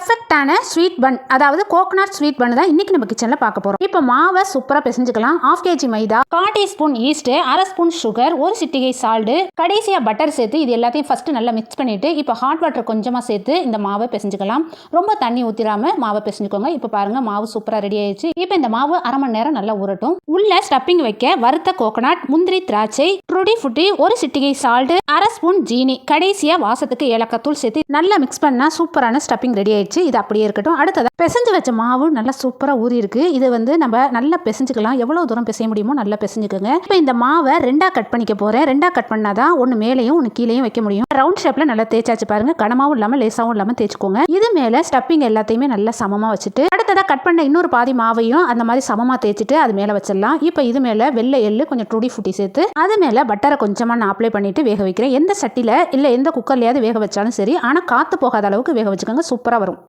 பர்ஃபெக்டான ஸ்வீட் பன், அதாவது coconut sweet பன் தான் இன்னைக்கு நம்ம கிச்சனில் பார்க்க போகிறோம். இப்போ மாவை சூப்பராக பிசைஞ்சுக்கலாம். 1/2 kg மைதா, 1/4 டீஸ்பூன் ஈஸ்ட், 1/2 ஸ்பூன் சுகர், 1 சிட்டிகை சால்ட், கடைசியாக பட்டர் சேர்த்து இது எல்லாத்தையும் ஃபர்ஸ்ட் நல்லா மிக்ஸ் பண்ணிட்டு இப்போ ஹாட் வாட்டர் கொஞ்சமாக சேர்த்து இந்த மாவை பிசைஞ்சுக்கலாம். ரொம்ப தண்ணி ஊற்றிடாம மாவை பிசைஞ்சுக்கோங்க. இப்போ பாருங்க மாவு சூப்பராக ரெடி ஆயிடுச்சு. இப்போ இந்த மாவு அரை மணி நேரம் நல்லா ஊறட்டும். உள்ள ஸ்டப்பிங் வைக்க வறுத்த கோகனட், முந்திரி, திராட்சை, ட்ரூடி ஃப்ரூட்டி, 1 சிட்டிகை சால்ட், 1/2 ஸ்பூன் ஜீனி, கடைசியாக வாசத்துக்கு ஏலக்காய் தூள் சேர்த்து நல்லா மிக்ஸ் பண்ணா சூப்பரான ஸ்டப்பிங் ரெடி ஆயிடுச்சு. இது அப்படியே இருக்கட்டும். அடுத்தது பிசைஞ்சு வச்ச மாவு நல்லா சூப்பராக ஊறி இருக்கு. இது நம்ம நல்லா பிசைஞ்சுக்கலாம். எவ்வளவு தூரம் பிசைய முடியுமோ நல்லா பிசைஞ்சுக்கோங்க. இப்போ இந்த மாவை 2ஆ கட் பண்ணிக்க போறேன். 2ஆ கட் பண்ணாதான் ஒன்று மேலேயும் ஒன்று கீழேயும் வைக்க முடியும். ரவுண்ட் ஷேப்ல நல்லா தேய்ச்சாச்சு பாருங்க. கனமாவும் இல்லாமல் லேசாவும் இல்லாமல் தேய்ச்சிக்கோங்க. இது மேலே ஸ்டப்பிங் எல்லாத்தையுமே நல்லா சமமாக வச்சுட்டு அடுத்ததாக கட் பண்ண இன்னொரு பாதி மாவையும் அந்த மாதிரி சமமாக தேய்ச்சிட்டு அது மேலே வச்சிடலாம். இப்போ இது மேலே வெள்ளை எள்ளு, கொஞ்சம் டூடி ஃப்ரூட்டி சேர்த்து அது மேலே பட்டரை கொஞ்சமாக நான் அப்ளை பண்ணிட்டு வேக வைக்கிறேன். எந்த சட்டியில் இல்லை எந்த குக்கர்லையாவது வேக வச்சாலும் சரி, ஆனால் காற்று போகாத அளவுக்கு வேக வச்சுக்கோங்க. சூப்பராக வரும்.